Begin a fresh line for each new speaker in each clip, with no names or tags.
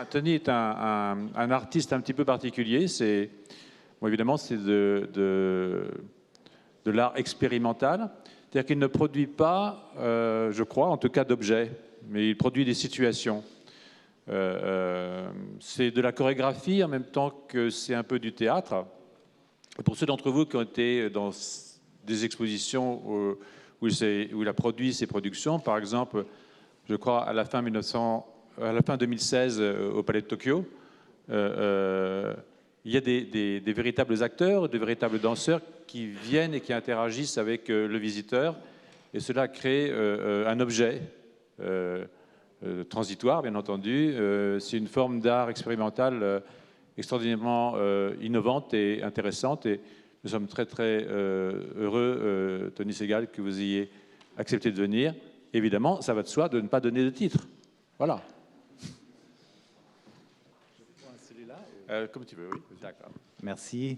Tony est un artiste un petit peu particulier. Bon, évidemment, c'est de l'art expérimental. C'est-à-dire qu'il ne produit pas, je crois, en tout cas d'objets, mais il produit des situations. C'est de la chorégraphie en même temps que c'est un peu du théâtre. Et pour ceux d'entre vous qui ont été dans des expositions où il a produit ses productions, par exemple, je crois à la fin 2016 au Palais de Tokyo, il y a des véritables acteurs, des véritables danseurs qui viennent et qui interagissent avec le visiteur, et cela crée un objet transitoire, bien entendu. C'est une forme d'art expérimental extraordinairement innovante et intéressante, et nous sommes très très heureux, Tony Segal, que vous ayez accepté de venir. Évidemment, ça va de soi de ne pas donner de titre. Voilà. Comme tu veux, oui. D'accord.
Merci.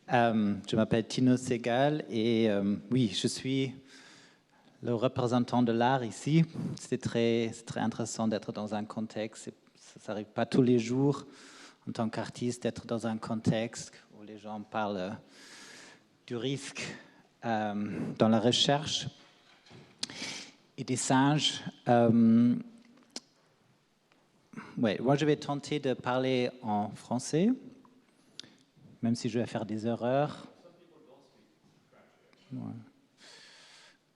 Je m'appelle Tino Segal et oui, je suis le représentant de l'art ici. C'est très intéressant d'être dans un contexte. Ça n'arrive pas tous les jours en tant qu'artiste d'être dans un contexte où les gens parlent du risque dans la recherche et des singes. Ouais, moi, je vais tenter de parler en français, même si je vais faire des erreurs. Ouais.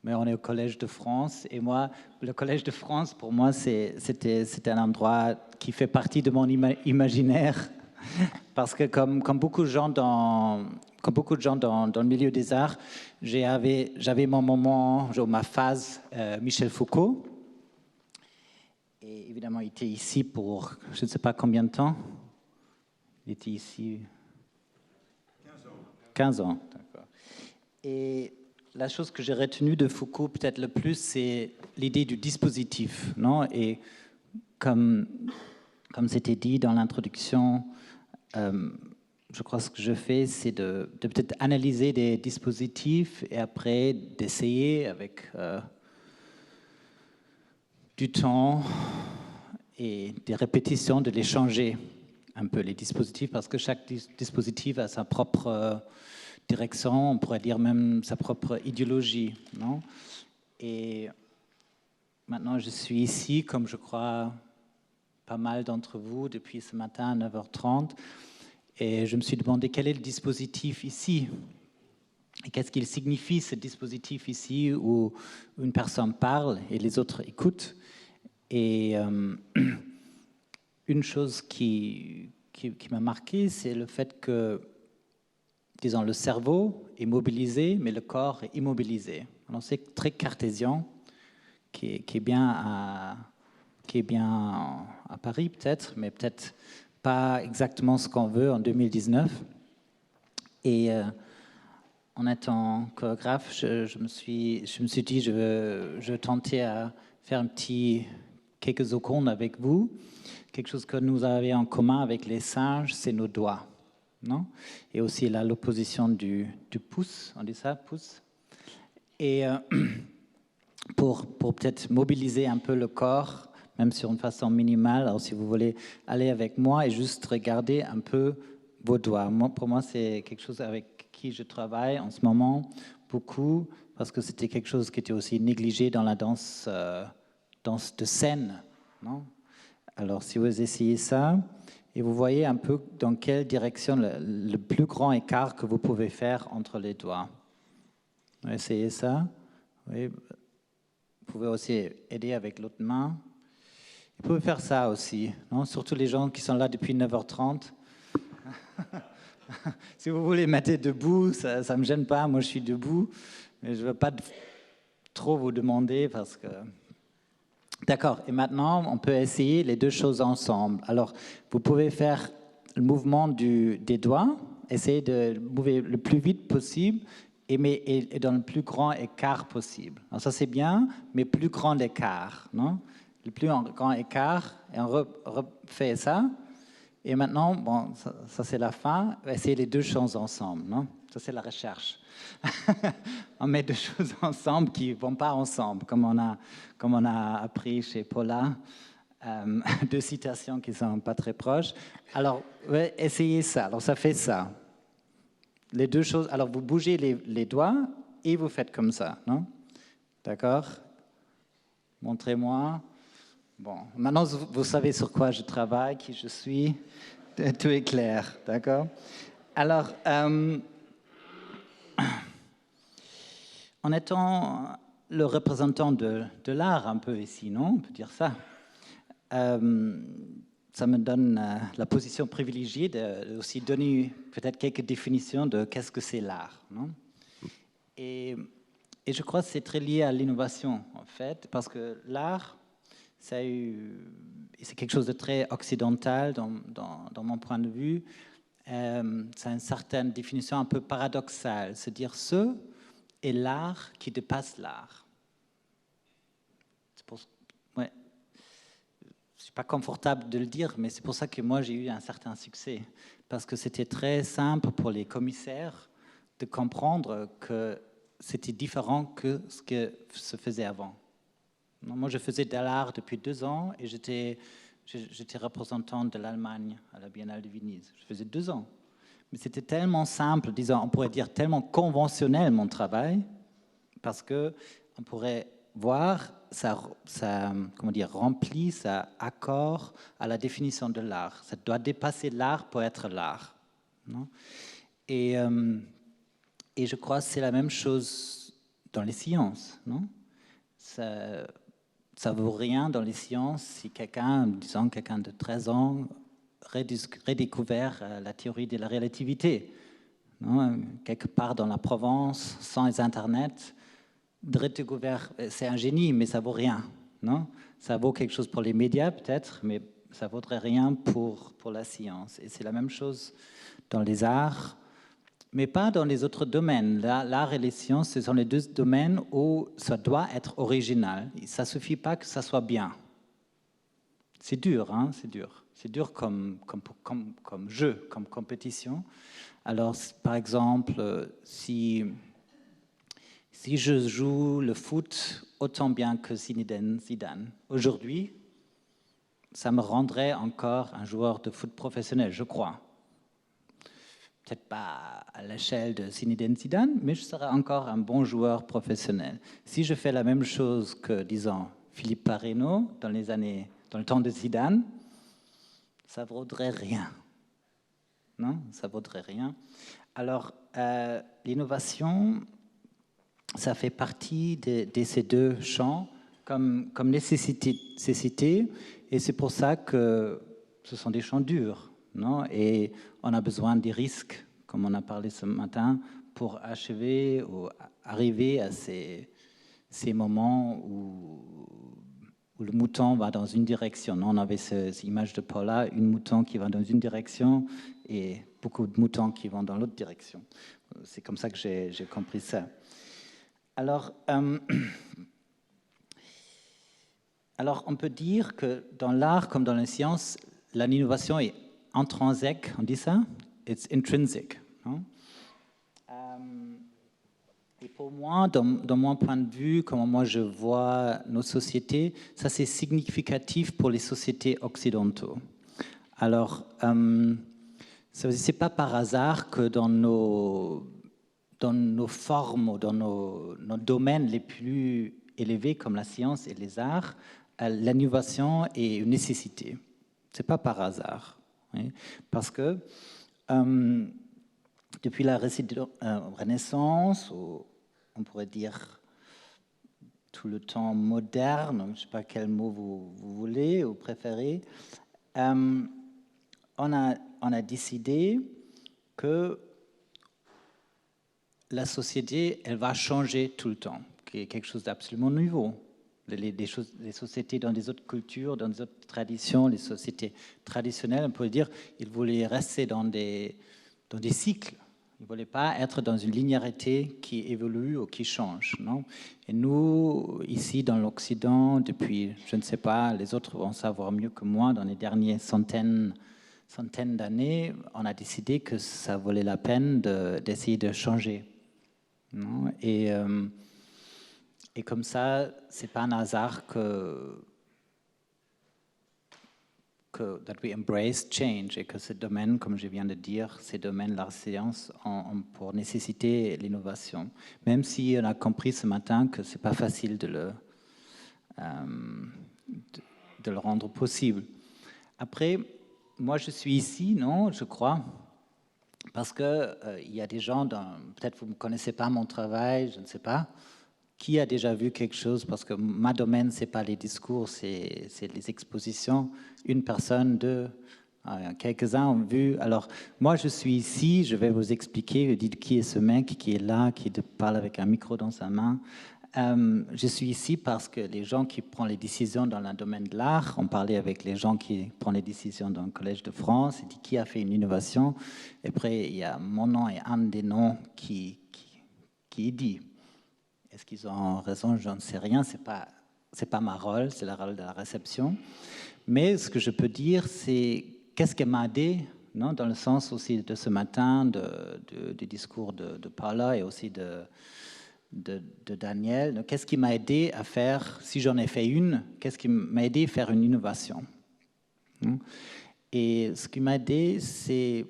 Mais on est au Collège de France, et moi, le Collège de France, pour moi, c'était un endroit qui fait partie de mon imaginaire, parce que comme beaucoup de gens dans le milieu des arts, j'avais mon moment, ma phase Michel Foucault. Et évidemment, il était ici pour je ne sais pas combien de temps. Il était ici 15 ans, d'accord. Et la chose que j'ai retenue de Foucault, peut-être le plus, c'est l'idée du dispositif, non? Et comme c'était dit dans l'introduction, je crois que ce que je fais, c'est de peut-être analyser des dispositifs et après d'essayer avec du temps et des répétitions de les changer un peu, les dispositifs, parce que chaque dispositif a sa propre direction, on pourrait dire même sa propre idéologie, non? Et maintenant, je suis ici, comme je crois pas mal d'entre vous, depuis ce matin à 9h30, et je me suis demandé quel est le dispositif ici, et qu'est-ce qu'il signifie, ce dispositif ici, où une personne parle et les autres écoutent. Et une chose qui m'a marqué, c'est le fait que, disons, le cerveau est mobilisé, mais le corps est immobilisé. Alors c'est très cartésien, qui est bien à Paris peut-être, mais peut-être pas exactement ce qu'on veut en 2019. Et en étant chorégraphe, je me suis dit, je veux tenter à faire quelques secondes avec vous. Quelque chose que nous avons en commun avec les singes, c'est nos doigts, non? Et aussi l'opposition du pouce, on dit ça, pouce. Et pour peut-être mobiliser un peu le corps, même sur une façon minimale, alors si vous voulez aller avec moi et juste regarder un peu vos doigts. Pour moi, c'est quelque chose avec qui je travaille en ce moment beaucoup, parce que c'était quelque chose qui était aussi négligé dans la danse de scène, non? Alors, si vous essayez ça, et vous voyez un peu dans quelle direction le plus grand écart que vous pouvez faire entre les doigts. Essayez ça. Oui. Vous pouvez aussi aider avec l'autre main. Vous pouvez faire ça aussi, non? Surtout les gens qui sont là depuis 9h30. Si vous voulez mettre debout, ça ne me gêne pas. Moi, je suis debout. Mais je ne veux pas trop vous demander parce que... D'accord. Et maintenant, on peut essayer les deux choses ensemble. Alors, vous pouvez faire le mouvement des doigts. Essayez de bouger le plus vite possible et dans le plus grand écart possible. Alors, ça, c'est bien, mais plus grand écart, non? Le plus grand écart. Et on refait ça. Et maintenant, bon, ça c'est la fin. Essayez les deux choses ensemble, non? Ça c'est la recherche. On met deux choses ensemble qui ne vont pas ensemble, comme on a appris chez Paula. deux citations qui ne sont pas très proches. Alors, ouais, essayez ça. Alors, ça fait ça. Les deux choses. Alors, vous bougez les doigts et vous faites comme ça, non? D'accord? Montrez-moi. Bon, maintenant, vous savez sur quoi je travaille, qui je suis. Tout est clair, d'accord? Alors, en étant le représentant de l'art un peu ici, non? On peut dire ça. Ça me donne la position privilégiée de aussi donner peut-être quelques définitions de qu'est-ce que c'est l'art, non? Et je crois que c'est très lié à l'innovation, en fait, parce que l'art, c'est quelque chose de très occidental dans mon point de vue. Ça a une certaine définition un peu paradoxale, c'est-à-dire ce est l'art qui dépasse l'art. Ouais. Je ne suis pas confortable de le dire, mais c'est pour ça que moi j'ai eu un certain succès, parce que c'était très simple pour les commissaires de comprendre que c'était différent que ce que se faisait avant. Moi, je faisais de l'art depuis 2 ans et j'étais représentant de l'Allemagne à la Biennale de Venise. Je faisais 2 ans. Mais c'était tellement simple, disons, on pourrait dire tellement conventionnel mon travail, parce qu'on pourrait voir ça comment dire, remplit, ça accord à la définition de l'art. Ça doit dépasser l'art pour être l'art. Non? Et je crois que c'est la même chose dans les sciences. Non? Ça ne vaut rien dans les sciences si quelqu'un de 13 ans redécouvert la théorie de la relativité. Non? Quelque part dans la Provence, sans Internet, redécouvert, c'est un génie, mais ça vaut rien. Non? Ça vaut quelque chose pour les médias peut-être, mais ça ne vaudrait rien pour la science. Et c'est la même chose dans les arts, mais pas dans les autres domaines. L'art et les sciences, ce sont les deux domaines où ça doit être original. Ça ne suffit pas que ça soit bien. C'est dur, hein, c'est dur. C'est dur comme jeu, comme compétition. Alors, par exemple, si je joue le foot autant bien que Zinedine Zidane, aujourd'hui, ça me rendrait encore un joueur de foot professionnel, je crois. Peut-être pas à l'échelle de Zinedine Zidane, mais je serai encore un bon joueur professionnel. Si je fais la même chose que, disons, Philippe Parreno dans le temps de Zidane, ça ne vaudrait rien. Non, ça ne vaudrait rien. Alors, l'innovation, ça fait partie de ces deux champs comme nécessité, et c'est pour ça que ce sont des champs durs. Non? Et on a besoin des risques, comme on a parlé ce matin, pour achever ou arriver à ces moments où le mouton va dans une direction. Non? On avait cette image de Paula, une mouton qui va dans une direction et beaucoup de moutons qui vont dans l'autre direction. C'est comme ça que j'ai compris ça. Alors, on peut dire que dans l'art comme dans la science, l'innovation est intrinsèque, on dit ça? It's intrinsic. Non? Et pour moi, dans mon point de vue, comment moi je vois nos sociétés, ça c'est significatif pour les sociétés occidentaux. Alors, c'est pas par hasard que dans nos formes ou dans nos domaines les plus élevés comme la science et les arts, l'innovation est une nécessité. C'est pas par hasard. Oui, parce que depuis la Renaissance, ou on pourrait dire tout le temps moderne, je ne sais pas quel mot vous voulez ou préférez, on a décidé que la société, elle va changer tout le temps, qui est quelque chose d'absolument nouveau. Les sociétés dans des autres cultures, dans des autres traditions, les sociétés traditionnelles, on pourrait dire, ils voulaient rester dans des cycles. Ils ne voulaient pas être dans une linéarité qui évolue ou qui change. Non? Et nous, ici dans l'Occident, depuis, je ne sais pas, les autres vont savoir mieux que moi, dans les dernières centaines d'années, on a décidé que ça valait la peine d'essayer de changer. Non? Et comme ça, c'est pas un hasard que that we embrace change et que ces domaines, comme je viens de dire, ces domaines de la science ont pour nécessité l'innovation. Même si on a compris ce matin que c'est pas facile de le rendre possible. Après, moi je suis ici, non, je crois, parce que il y a des gens, peut-être vous ne connaissez pas mon travail, je ne sais pas. Qui a déjà vu quelque chose? Parce que ma domaine, ce n'est pas les discours, c'est les expositions. Une personne, deux, quelques-uns ont vu. Alors, moi, je suis ici, je vais vous expliquer, vous dites qui est ce mec qui est là, qui parle avec un micro dans sa main. Je suis ici parce que les gens qui prennent les décisions dans le domaine de l'art, on parlait avec les gens qui prennent les décisions dans le Collège de France, et dit qui a fait une innovation. Et après, il y a mon nom et un des noms qui est dit. Est-ce qu'ils ont raison? Je ne sais rien. C'est pas ma rôle, c'est le rôle de la réception. Mais ce que je peux dire, c'est qu'est-ce qui m'a aidé, non, dans le sens aussi de ce matin, du discours de Paula et aussi de Daniel. Qu'est-ce qui m'a aidé à faire, si j'en ai fait une, qu'est-ce qui m'a aidé à faire une innovation? Et ce qui m'a aidé, c'est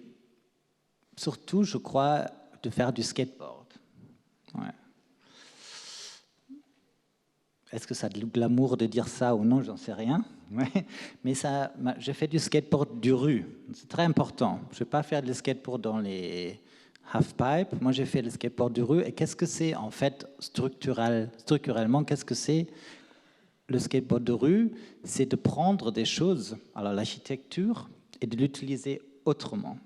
surtout, je crois, de faire du skateboard. Ouais. Est-ce que ça a de l'amour de dire ça ou non? J'en sais rien. Mais j'ai fait du skateboard du rue. C'est très important. Je ne vais pas faire du skateboard dans les half-pipe. Moi, j'ai fait le skateboard du rue. Et qu'est-ce que c'est, en fait, structurellement, qu'est-ce que c'est le skateboard de rue? C'est de prendre des choses, alors l'architecture, et de l'utiliser autrement.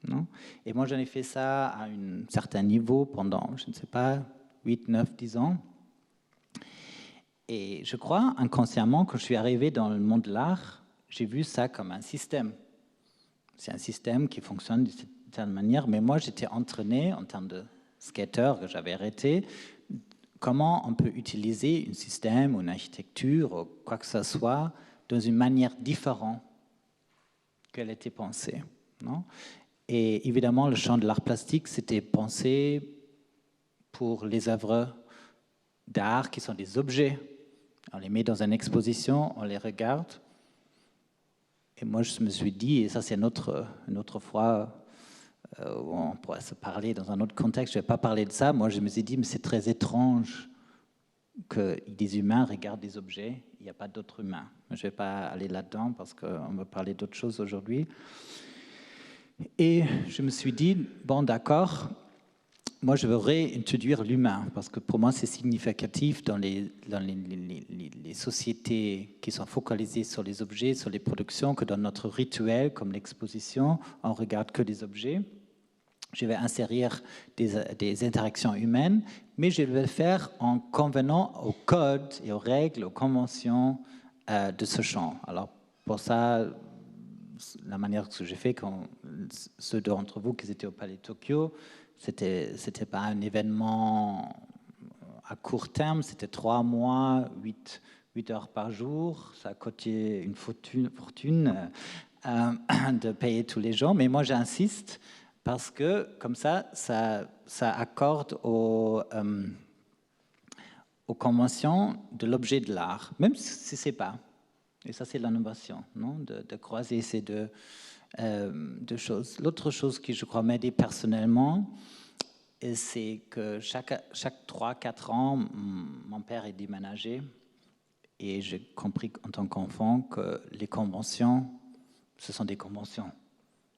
Non? Et moi, j'en ai fait ça à un certain niveau pendant, je ne sais pas, 8, 9, 10 ans. Et je crois, inconsciemment, quand je suis arrivé dans le monde de l'art, j'ai vu ça comme un système. C'est un système qui fonctionne d'une certaine manière, mais moi, j'étais entraîné en termes de skater, que j'avais arrêté, comment on peut utiliser un système ou une architecture ou quoi que ce soit dans une manière différente qu'elle était pensée. Non? Et évidemment, le champ de l'art plastique, c'était pensé pour les œuvres d'art qui sont des objets. On les met dans une exposition, on les regarde. Et moi, je me suis dit, et ça c'est une autre fois où on pourrait se parler dans un autre contexte, je ne vais pas parler de ça. Moi, je me suis dit, mais c'est très étrange que des humains regardent des objets, il n'y a pas d'autres humains. Je ne vais pas aller là-dedans parce qu'on va parler d'autres choses aujourd'hui. Et je me suis dit, bon, d'accord, moi, je veux réintroduire l'humain, parce que pour moi, c'est significatif dans les sociétés qui sont focalisées sur les objets, sur les productions, que dans notre rituel, comme l'exposition, on ne regarde que des objets. Je vais insérer des interactions humaines, mais je vais le faire en convenant aux codes et aux règles, aux conventions de ce champ. Alors, pour ça, la manière que j'ai fait, quand ceux d'entre vous qui étaient au Palais de Tokyo, c'était pas un événement à court terme, c'était 3 mois, 8 heures par jour. Ça a coûté une fortune de payer tous les gens. Mais moi, j'insiste parce que comme ça accorde aux conventions de l'objet de l'art, même si ce n'est pas. Et ça, c'est l'innovation, non, de croiser ces deux choses. L'autre chose qui, je crois, m'a aidé personnellement, c'est que chaque 3-4 ans, mon père est déménagé et j'ai compris en tant qu'enfant que les conventions, ce sont des conventions.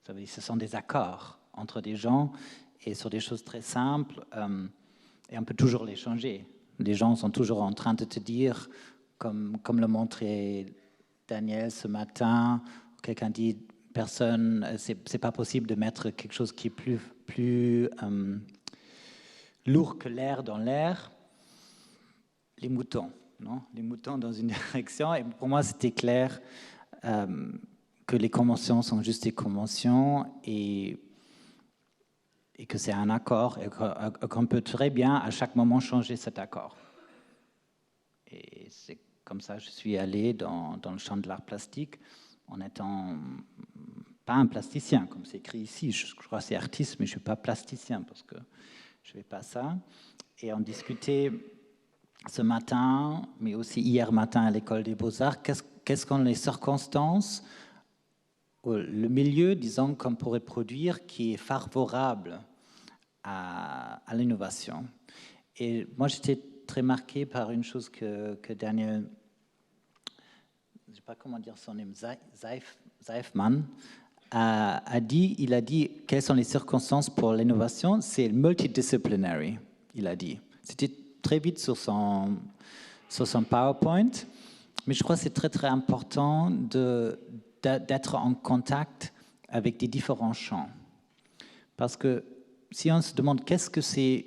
Ça veut dire, ce sont des accords entre des gens et sur des choses très simples et on peut toujours les changer. Les gens sont toujours en train de te dire, comme le montrait Daniel ce matin, quelqu'un dit, personne, c'est pas possible de mettre quelque chose qui est plus lourd que l'air dans l'air. Les moutons, non? Les moutons dans une direction. Et pour moi, c'était clair que les conventions sont juste des conventions et que c'est un accord et qu'on peut très bien à chaque moment changer cet accord. Et c'est comme ça que je suis allé dans le champ de l'art plastique en étant pas un plasticien, comme c'est écrit ici. Je crois que c'est artiste, mais je ne suis pas plasticien parce que je ne fais pas ça. Et on discutait ce matin, mais aussi hier matin à l'école des Beaux-Arts, quelles sont les circonstances le milieu, disons, qu'on pourrait produire qui est favorable à l'innovation. Et moi, j'étais très marqué par une chose que Daniel, je ne sais pas comment dire son nom, Zeifman, a dit. Il a dit quelles sont les circonstances pour l'innovation. C'est multidisciplinary, il a dit. C'était très vite sur son PowerPoint, mais je crois que c'est très très important d'être en contact avec des différents champs. Parce que si on se demande qu'est-ce que c'est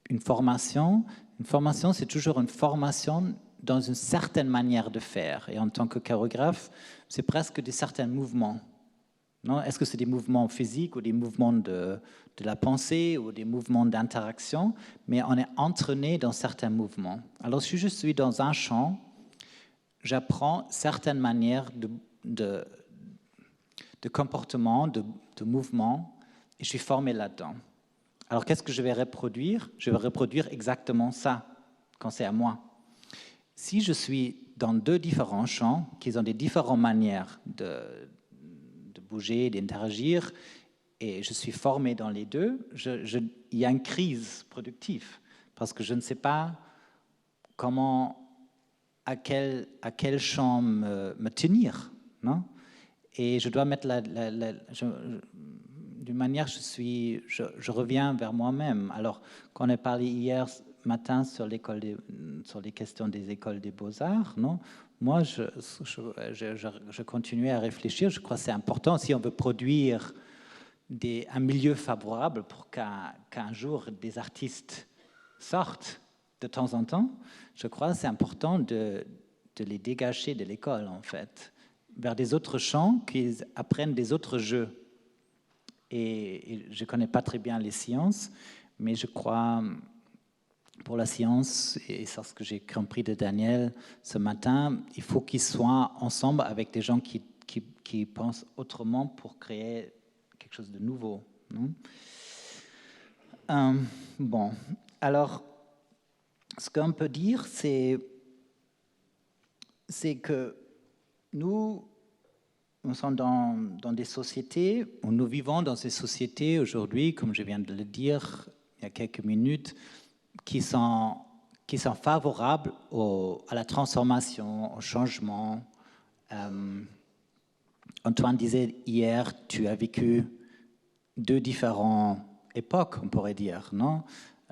une formation, c'est toujours une formation dans une certaine manière de faire. Et en tant que chorégraphe, c'est presque des certains mouvements. Non? Est-ce que c'est des mouvements physiques ou des mouvements de la pensée ou des mouvements d'interaction? Mais on est entraîné dans certains mouvements. Alors si je suis dans un champ, j'apprends certaines manières de comportement, de mouvement, et je suis formé là-dedans. Alors qu'est-ce que je vais reproduire? Je vais reproduire exactement ça quand c'est à moi. Si je suis dans deux différents champs, qui ont des différentes manières de bouger, d'interagir, et je suis formé dans les deux, il y a une crise productive, parce que je ne sais pas comment, à quel champ me tenir, non? Et je dois mettre d'une manière, je reviens vers moi-même. Alors, quand on a parlé hier matin sur les questions des écoles des beaux-arts, non? Moi, je continuais à réfléchir. Je crois que c'est important si on veut produire un milieu favorable pour qu'un jour des artistes sortent de temps en temps. Je crois que c'est important de les dégager de l'école, en fait, vers des autres champs, qu'ils apprennent des autres jeux. Et je ne connais pas très bien les sciences, mais je crois, pour la science, et c'est ce que j'ai compris de Daniel ce matin, il faut qu'ils soient ensemble avec des gens qui pensent autrement pour créer quelque chose de nouveau. Non? Bon, alors, ce qu'on peut dire, c'est que nous sommes dans des sociétés, où nous vivons dans ces sociétés aujourd'hui, comme je viens de le dire il y a quelques minutes, qui sont favorables à la transformation, au changement. Antoine disait hier, tu as vécu deux différentes époques, on pourrait dire, non?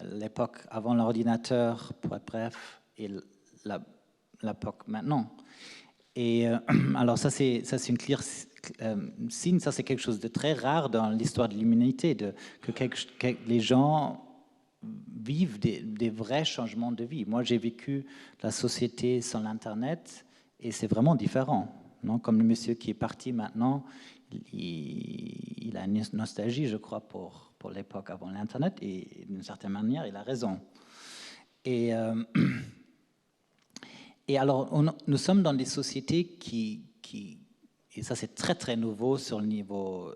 L'époque avant l'ordinateur, pour être bref, et l'époque maintenant. Et alors ça c'est une claire signe, ça c'est quelque chose de très rare dans l'histoire de l'humanité, que les gens vivent des vrais changements de vie. Moi j'ai vécu la société sans l'Internet et c'est vraiment différent. Non? Comme le monsieur qui est parti maintenant, il a une nostalgie, je crois, pour l'époque avant l'Internet et d'une certaine manière il a raison. Et alors, nous sommes dans des sociétés et ça c'est très très nouveau sur le niveau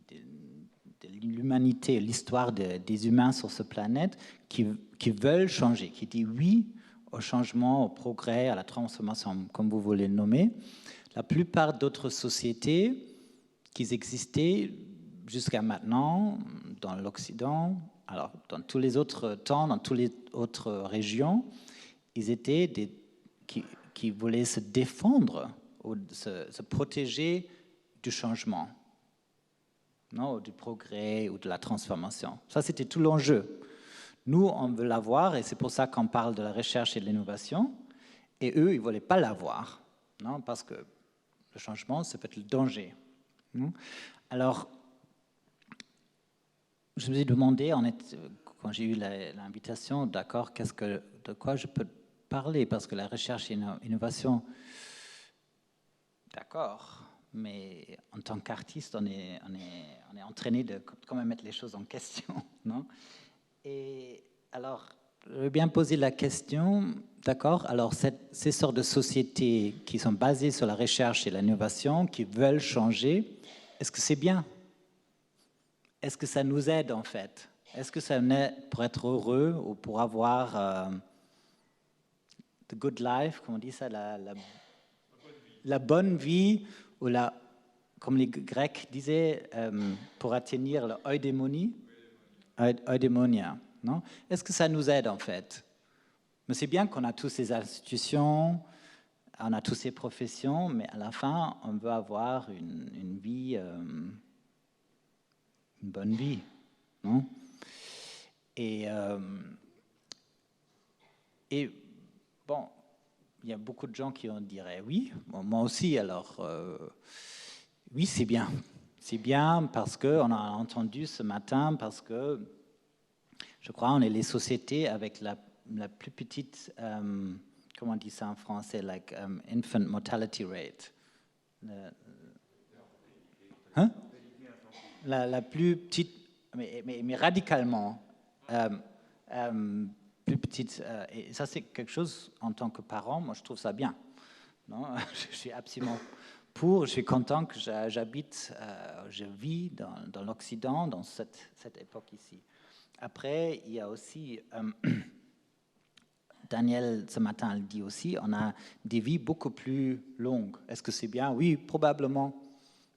de l'humanité, l'histoire des humains sur cette planète, qui veulent changer, qui disent oui au changement, au progrès, à la transformation, comme vous voulez le nommer. La plupart d'autres sociétés qui existaient jusqu'à maintenant dans l'Occident, alors dans tous les autres temps, dans toutes les autres régions, ils étaient qui voulaient se défendre ou se protéger du changement, non, ou du progrès ou de la transformation. Ça, c'était tout l'enjeu. Nous, on veut l'avoir et c'est pour ça qu'on parle de la recherche et de l'innovation. Et eux, ils ne voulaient pas l'avoir, non, parce que le changement, ça peut être le danger. Non? Alors, je me suis demandé, quand j'ai eu l'invitation, d'accord, de quoi je peux parler, parce que la recherche et l'innovation, d'accord, mais en tant qu'artiste, on est entraîné de quand même mettre les choses en question, non? Et alors, je vais bien poser la question, d'accord, alors ces sortes de sociétés qui sont basées sur la recherche et l'innovation, qui veulent changer, est-ce que c'est bien? Est-ce que ça nous aide en fait? Est-ce que ça nous aide pour être heureux ou pour avoir the good life, comment on dit ça, la bonne vie, ou comme les Grecs disaient, pour atteindre l'eudémonia, non? Est-ce que ça nous aide en fait? Mais c'est bien qu'on a tous ces institutions, on a toutes ces professions, mais à la fin, on veut avoir une vie, une bonne vie, non? Et bon, il y a beaucoup de gens qui en diraient oui, bon, moi aussi, alors oui, c'est bien. C'est bien parce qu'on a entendu ce matin, parce que je crois on est les sociétés avec la plus petite, comment on dit ça en français, like infant mortality rate. La plus petite, mais radicalement plus petite. Et ça, c'est quelque chose, en tant que parent, moi, je trouve ça bien. Non, je suis absolument pour. Je suis content que j'habite, je vis dans l'Occident, dans cette époque ici. Après, il y a aussi, Daniel, ce matin, le dit aussi, on a des vies beaucoup plus longues. Est-ce que c'est bien? Oui, probablement.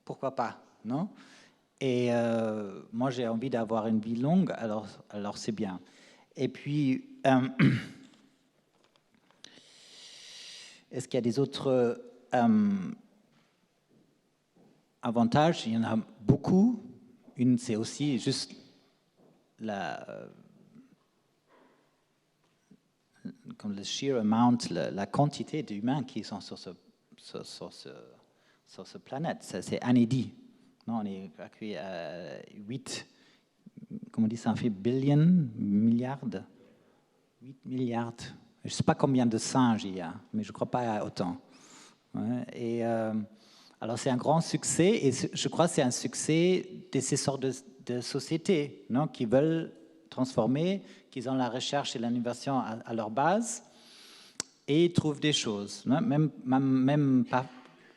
Pourquoi pas? Non? Et moi, j'ai envie d'avoir une vie longue, alors c'est bien. Et puis, est-ce qu'il y a des autres avantages? Il y en a beaucoup. Une, c'est aussi juste comme le sheer amount, la quantité d'humains qui sont sur ce planète. C'est inédit. Non, on est accueilli à 8, comment on dit ça, on fait milliards, 8 milliards. Je ne sais pas combien de singes il y a, mais je ne crois pas autant. Ouais, et alors c'est un grand succès, et je crois que c'est un succès de ces sortes de sociétés, non, qui veulent transformer, qui ont la recherche et l'innovation à leur base, et trouvent des choses. Non, même pas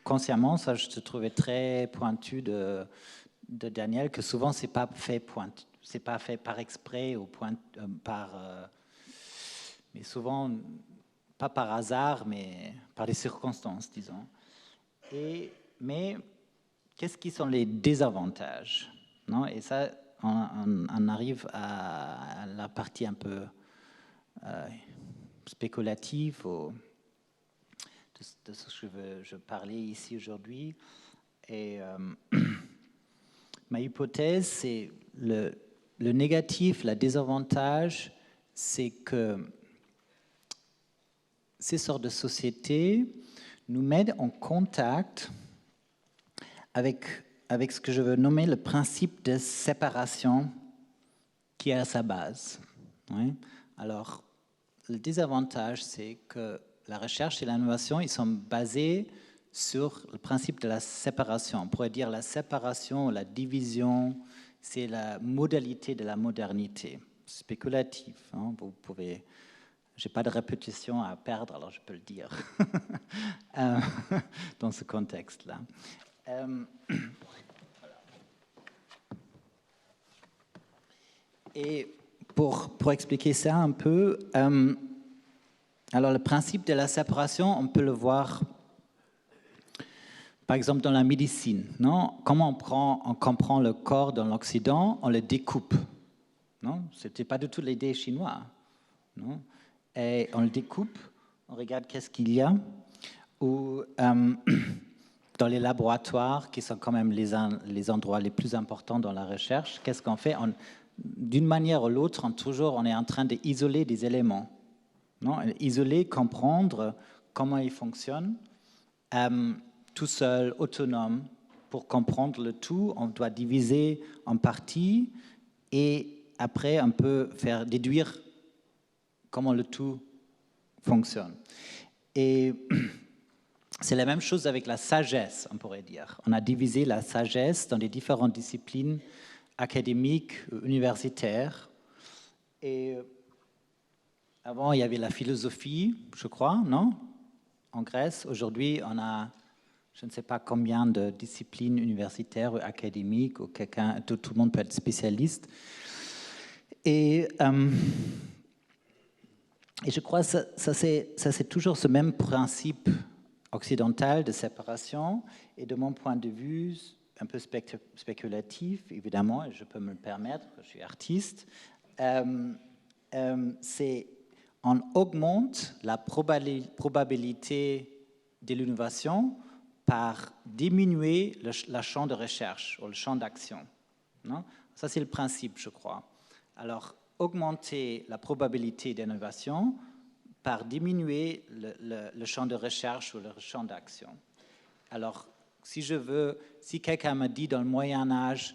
consciemment, ça je te trouvais très pointu de Daniel, que souvent c'est pas fait par exprès ou mais souvent pas par hasard, mais par des circonstances, disons. Mais qu'est-ce qui sont les désavantages, non? Et ça, on arrive à la partie un peu spéculative de ce que je parlais ici aujourd'hui. Et ma hypothèse, c'est le négatif, la désavantage, c'est que ces sortes de sociétés nous mettent en contact avec ce que je veux nommer le principe de séparation qui est à sa base. Oui. Alors, le désavantage, c'est que la recherche et l'innovation, ils sont basés sur le principe de la séparation. On pourrait dire la séparation, la division, c'est la modalité de la modernité. Spéculatif, hein, vous pouvez... Je n'ai pas de répétition à perdre, alors je peux le dire dans ce contexte-là. Et pour expliquer ça un peu, alors le principe de la séparation, on peut le voir par exemple dans la médecine. Non? Comment on comprend le corps dans l'Occident? On le découpe. Ce n'était pas du tout l'idée chinoise. Non? Et on le découpe, on regarde qu'est-ce qu'il y a, ou dans les laboratoires, qui sont quand même les endroits les plus importants dans la recherche, qu'est-ce qu'on fait? D'une manière ou l'autre, on est en train d'isoler des éléments. Non? Isoler, comprendre comment ils fonctionnent, tout seul, autonome. Pour comprendre le tout, on doit diviser en parties, et après, on peut faire déduire comment le tout fonctionne. Et c'est la même chose avec la sagesse, on pourrait dire. On a divisé la sagesse dans les différentes disciplines académiques, universitaires. Et avant, il y avait la philosophie, je crois, non? En Grèce. Aujourd'hui, on a, je ne sais pas combien de disciplines universitaires ou académiques, ou tout le monde peut être spécialiste. Et je crois que ça c'est toujours ce même principe occidentale de séparation. Et de mon point de vue, un peu spéculatif, évidemment, et je peux me le permettre, je suis artiste, c'est on augmente la probabilité de l'innovation par diminuer le champ de recherche ou le champ d'action. Ça, c'est le principe, je crois. Alors, augmenter la probabilité d'innovation par diminuer le champ de recherche ou le champ d'action. Alors, si quelqu'un me dit dans le Moyen-Âge,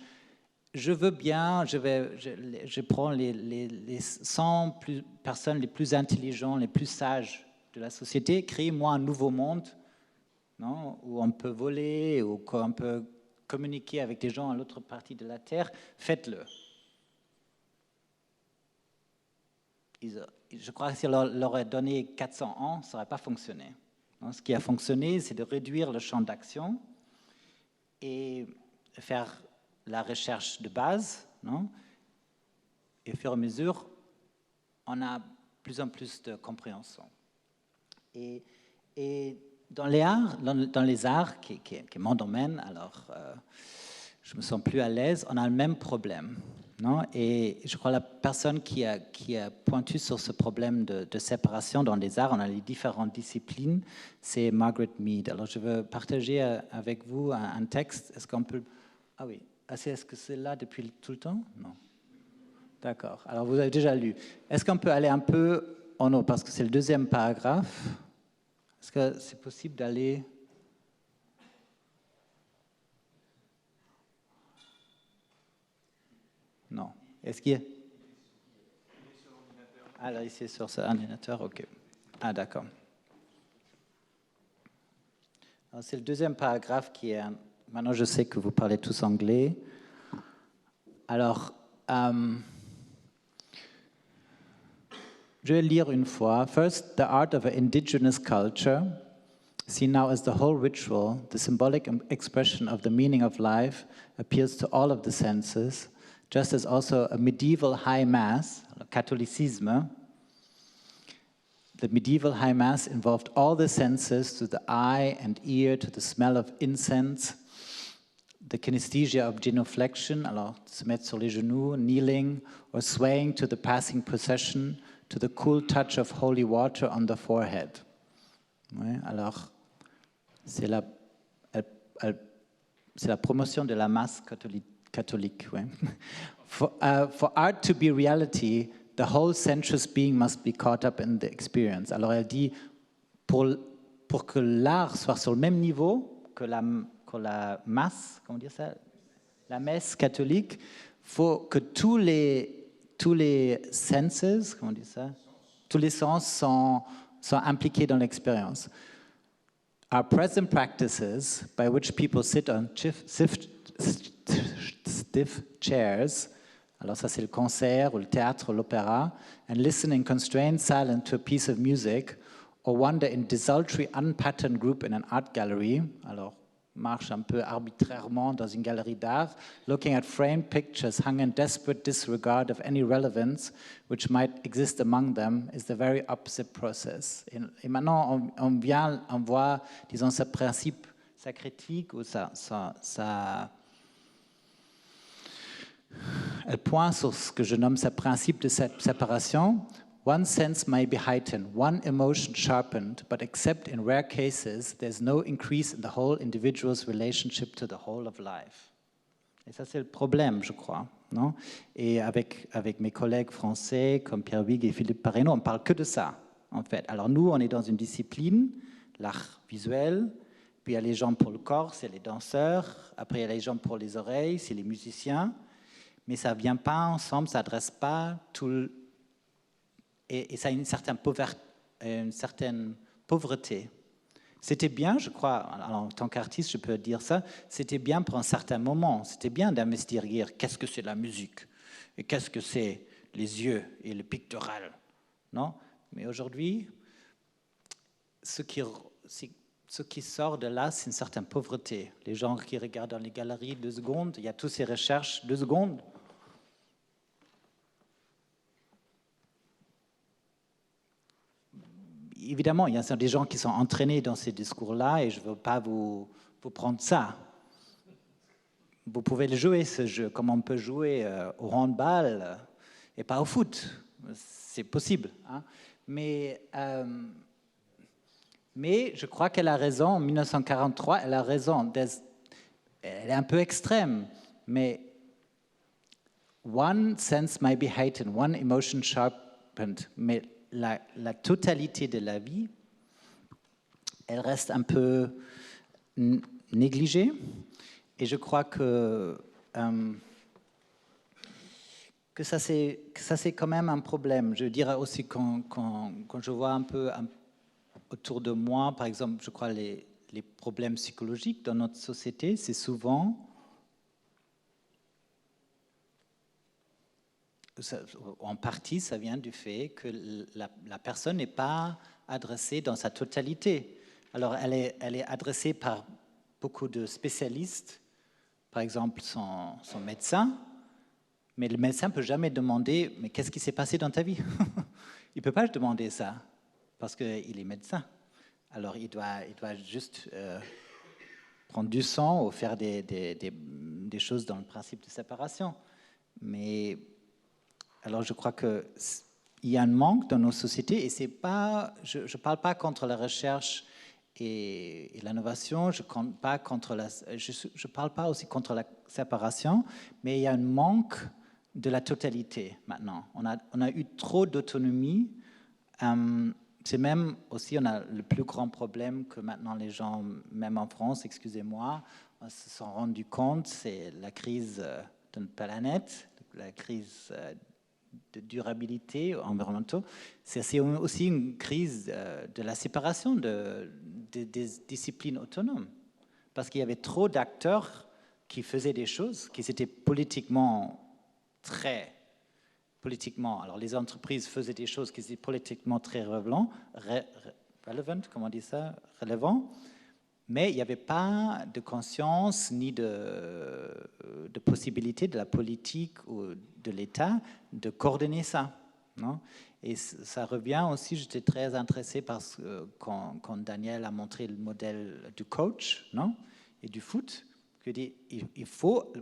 je veux bien, je prends les 100 personnes les plus intelligentes, les plus sages de la société, créez-moi un nouveau monde, non, où on peut voler, où on peut communiquer avec des gens à l'autre partie de la Terre, faites-le. Je crois que si on leur a donné 400 ans, ça n'aurait pas fonctionné. Ce qui a fonctionné, c'est de réduire le champ d'action et faire la recherche de base, non? Et au fur et à mesure, on a plus en plus de compréhension. Et dans les arts, qui est mon domaine, alors je me sens plus à l'aise, on a le même problème. Non? Et je crois que la personne qui a pointu sur ce problème de séparation dans les arts, on a les différentes disciplines, c'est Margaret Mead. Alors je veux partager avec vous un texte. Est-ce qu'on peut... Ah oui. Est-ce que c'est là depuis tout le temps? Non. D'accord. Alors, vous avez déjà lu. Est-ce qu'on peut aller un peu en haut? Parce que c'est le deuxième paragraphe. Est-ce que c'est possible d'aller... Non. Est-ce qu'il y a... Alors, ici, sur cet ordinateur, OK. Ah, d'accord. C'est le deuxième paragraphe qui est... Maintenant, je sais que vous parlez tous anglais. Alors, je vais lire une fois. First, the art of an indigenous culture, seen now as the whole ritual, the symbolic expression of the meaning of life, appeals to all of the senses, just as also a medieval high mass, catholicisme. The medieval high mass involved all the senses, to the eye and ear, to the smell of incense, the kinesthesia of genuflection, alors se mettre sur les genoux, kneeling, or swaying to the passing procession, to the cool touch of holy water on the forehead. Ouais, alors, c'est la promotion de la masse catholique. Ouais. For art to be reality, the whole sensuous being must be caught up in the experience. Alors elle dit, pour que l'art soit sur le même niveau que la masse, comment dire ça, la messe catholique, faut que tous les senses, comment dire ça, tous les sens sont impliqués dans l'expérience. Our present practices, by which people sit on stiff chairs, alors ça c'est le concert, ou le théâtre, ou l'opéra, and listen in constrained silence to a piece of music, or wander in desultory, unpatterned group in an art gallery, alors marche un peu arbitrairement dans une galerie d'art, looking at framed pictures hung in desperate disregard of any relevance which might exist among them, is the very opposite process. Et maintenant, on voit, disons, ce principe, sa critique, ou elle pointe sur ce que je nomme ce principe de séparation. One sense may be heightened, one emotion sharpened, but except in rare cases, there's no increase in the whole individual's relationship to the whole of life. Et ça, c'est le problème, je crois. Non? Et avec mes collègues français, comme Pierre Huyghe et Philippe Parreno, on ne parle que de ça, en fait. Alors nous, on est dans une discipline, l'art visuel, puis il y a les gens pour le corps, c'est les danseurs, après il y a les gens pour les oreilles, c'est les musiciens, mais ça ne vient pas ensemble, ça n'adresse pas tout le... Et ça a une certaine pauvreté. C'était bien, je crois, alors, en tant qu'artiste, je peux dire ça, c'était bien pour un certain moment. C'était bien d'investiguer qu'est-ce que c'est la musique et qu'est-ce que c'est les yeux et le pictoral. Non? Mais aujourd'hui, ce qui sort de là, c'est une certaine pauvreté. Les gens qui regardent dans les galeries 2 secondes, il y a toutes ces recherches 2 secondes. évidemment, il y a des gens qui sont entraînés dans ces discours-là et je ne veux pas vous prendre ça. Vous pouvez le jouer, ce jeu, comme on peut jouer au handball et pas au foot. C'est possible. Hein. Mais je crois qu'elle a raison. En 1943, elle a raison. Elle est un peu extrême, mais one sense may be heightened, one emotion sharpened. Mais la totalité de la vie, elle reste un peu négligée. Et je crois que ça, c'est quand même un problème. Je dirais aussi quand je vois un peu autour de moi, par exemple, je crois les problèmes psychologiques dans notre société, c'est souvent, en partie, ça vient du fait que la personne n'est pas adressée dans sa totalité. Alors, elle est adressée par beaucoup de spécialistes, par exemple son médecin, mais le médecin ne peut jamais demander « mais qu'est-ce qui s'est passé dans ta vie ?» Il ne peut pas demander ça, parce qu'il est médecin. Alors il doit juste prendre du sang ou faire des choses dans le principe de séparation. Mais alors je crois qu'il y a un manque dans nos sociétés, et c'est pas, je ne parle pas contre la recherche et l'innovation, je parle pas aussi contre la séparation, mais il y a un manque de la totalité maintenant. On a eu trop d'autonomie. C'est même aussi, on a le plus grand problème que maintenant les gens, même en France, excusez-moi, se sont rendus compte, c'est la crise de notre planète, la crise de durabilité environnementale. C'est aussi une crise de la séparation des disciplines autonomes. Parce qu'il y avait trop d'acteurs qui faisaient des choses qui étaient politiquement alors les entreprises faisaient des choses qui étaient politiquement très relevant, comment on dit ça, relevant, mais il n'y avait pas de conscience ni de possibilité de la politique ou de l'État de coordonner ça. Non? Et ça revient aussi, j'étais très intéressé parce que quand Daniel a montré le modèle du coach, non? Et du foot, il faut,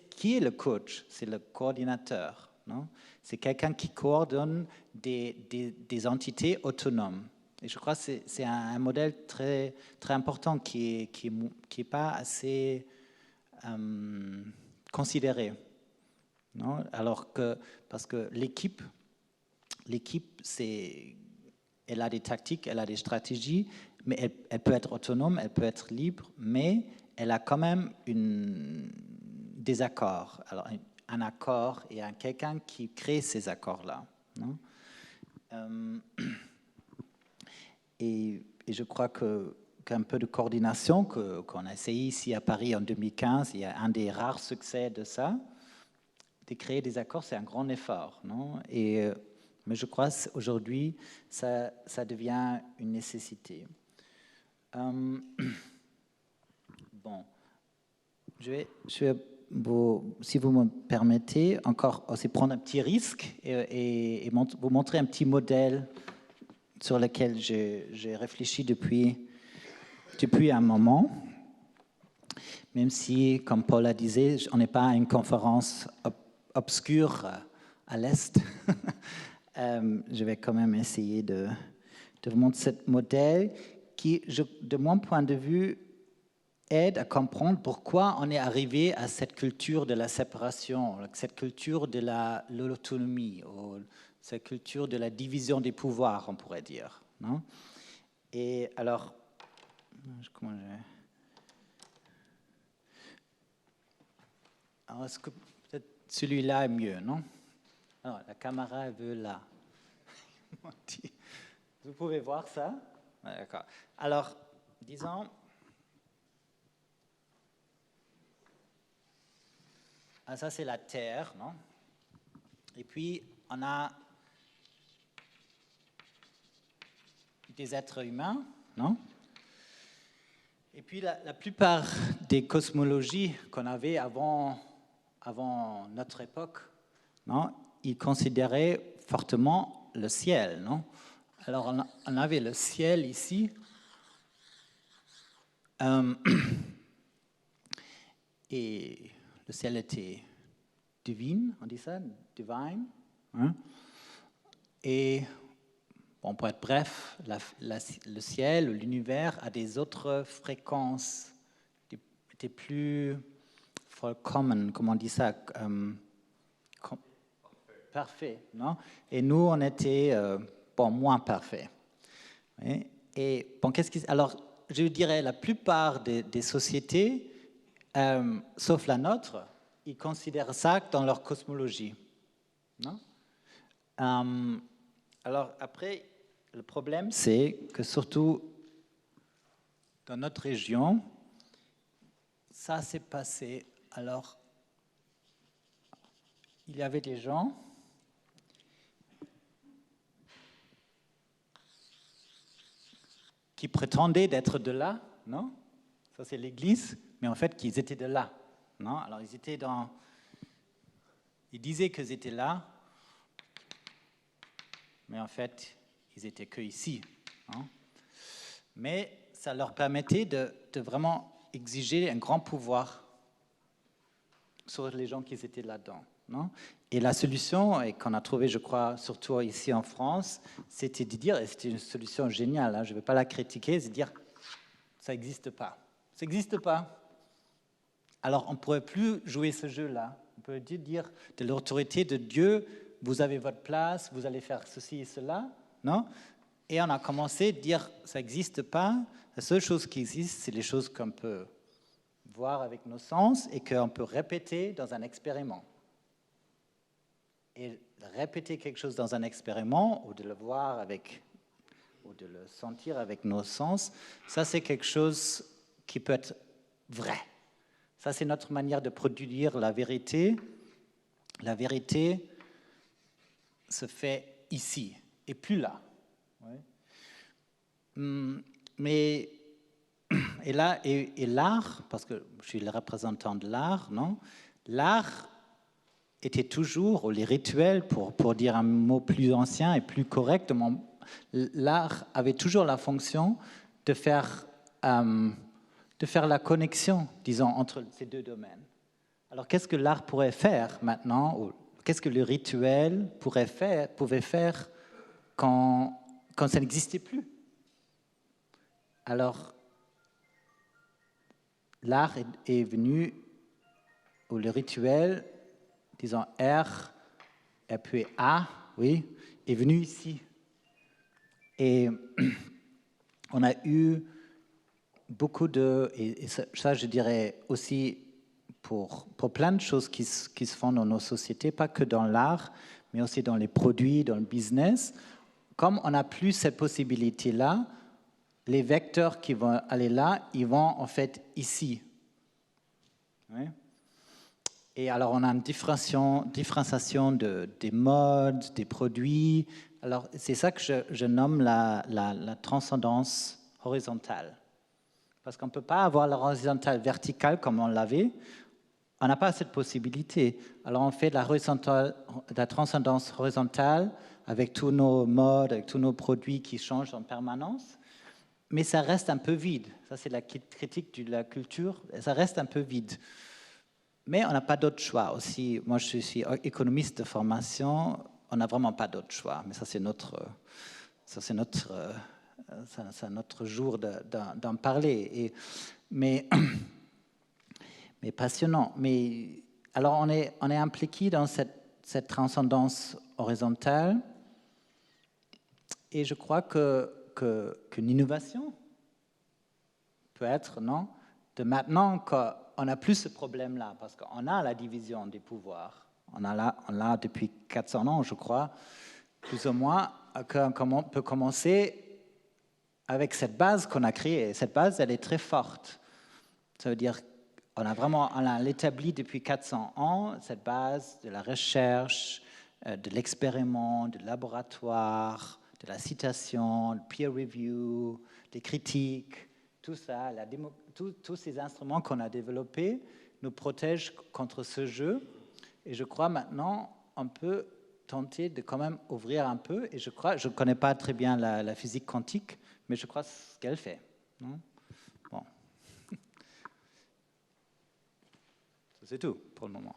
qui est le coach? C'est le coordinateur. Non? C'est quelqu'un qui coordonne des entités autonomes. Et je crois que c'est un modèle très, très important qui est pas assez considéré. Non? Parce que l'équipe, elle a des tactiques, elle a des stratégies, mais elle peut être autonome, elle peut être libre, mais elle a quand même des accords. Alors, un accord et quelqu'un qui crée ces accords-là. Et je crois qu'un peu de coordination qu'on a essayé ici à Paris en 2015, il y a un des rares succès de ça, de créer des accords, c'est un grand effort. Non? Mais je crois qu'aujourd'hui, ça devient une nécessité. Bon, je vais si vous me permettez, encore aussi prendre un petit risque et vous montrer un petit modèle sur lequel j'ai réfléchi depuis un moment. Même si, comme Paul a dit, on n'est pas à une conférence obscure à l'Est, je vais quand même essayer de vous montrer ce modèle qui, de mon point de vue, aide à comprendre pourquoi on est arrivé à cette culture de la séparation, cette culture de l'autonomie, cette culture de la division des pouvoirs, on pourrait dire. Non? Et alors, alors est-ce que peut-être celui-là est mieux, non? Alors, la caméra veut là. Vous pouvez voir ça? Ouais, d'accord. Alors, disons... Ah, ça, c'est la Terre, non? Et puis, on a des êtres humains, non? Et puis, la plupart des cosmologies qu'on avait avant notre époque, non? Ils considéraient fortement le ciel, non? Alors, on avait le ciel ici. Et le ciel était divine, on dit ça, divine. Hein? Et, bon, pour être bref, le ciel, l'univers a des autres fréquences, des plus common, comment on dit ça, parfait, non? Et nous, on était, moins parfait. Et bon, alors, je dirais, la plupart des sociétés, sauf la nôtre, ils considèrent ça dans leur cosmologie. Non? Alors après, le problème, c'est que surtout dans notre région, ça s'est passé. Alors, il y avait des gens qui prétendaient d'être de là, non? Ça, c'est l'Église, mais en fait, qu'ils étaient de là, non? Alors, ils disaient qu'ils étaient là, mais en fait, ils étaient que ici, non? Mais ça leur permettait de vraiment exiger un grand pouvoir sur les gens qui étaient là-dedans, non? Et la solution, et qu'on a trouvée, je crois, surtout ici en France, c'était de dire, et c'était une solution géniale, hein, je ne vais pas la critiquer, c'est de dire, ça n'existe pas. Ça n'existe pas. Alors, on ne pourrait plus jouer ce jeu-là. On peut dire de l'autorité de Dieu, vous avez votre place, vous allez faire ceci et cela, non? Et on a commencé à dire, ça n'existe pas. La seule chose qui existe, c'est les choses qu'on peut voir avec nos sens et qu'on peut répéter dans un expériment. Et répéter quelque chose dans un expériment, ou de le voir ou de le sentir avec nos sens, ça c'est quelque chose qui peut être vrai. Ça c'est notre manière de produire la vérité. La vérité se fait ici et plus là. Ouais. Mais et l'art, parce que je suis le représentant de l'art, non? L'art était toujours, ou les rituels, pour dire un mot plus ancien et plus correct, l'art avait toujours la fonction de faire la connexion, disons, entre ces deux domaines. Alors, qu'est-ce que l'art pourrait faire maintenant, ou qu'est-ce que le rituel pouvait faire quand ça n'existait plus? Alors, l'art est venu, ou le rituel, disons R puis A, oui, est venu ici. Et on a eu beaucoup et ça je dirais aussi pour plein de choses qui se font dans nos sociétés, pas que dans l'art, mais aussi dans les produits, dans le business. Comme on n'a plus cette possibilité-là, les vecteurs qui vont aller là, ils vont en fait ici. Oui. Et alors, on a une différenciation des modes, des produits. Alors, c'est ça que je nomme la transcendance horizontale. Parce qu'on ne peut pas avoir la horizontale verticale comme on l'avait. On n'a pas cette possibilité. Alors, on fait la transcendance horizontale avec tous nos modes, avec tous nos produits qui changent en permanence. Mais ça reste un peu vide. Ça, c'est la critique de la culture. Ça reste un peu vide. Mais on n'a pas d'autre choix aussi. Moi, je suis économiste de formation. On n'a vraiment pas d'autre choix. Mais ça, c'est notre jour d'en parler. Mais passionnant. Mais alors, on est impliqué dans cette transcendance horizontale. Et je crois qu'une innovation peut être, non, de maintenant qu'on n'a plus ce problème-là, parce qu'on a la division des pouvoirs. On l'a depuis 400 ans, je crois, plus ou moins, qu'on peut commencer avec cette base qu'on a créée. Cette base, elle est très forte. Ça veut dire on l'a établie depuis 400 ans, cette base de la recherche, de l'expériment, du laboratoire, de la citation, le peer review, des critiques, tout ça, tous ces instruments qu'on a développés nous protègent contre ce jeu. Et je crois maintenant on peut tenter de quand même ouvrir un peu. Et je ne connais pas très bien la physique quantique, mais je crois ce qu'elle fait. Non? Bon. C'est tout pour le moment.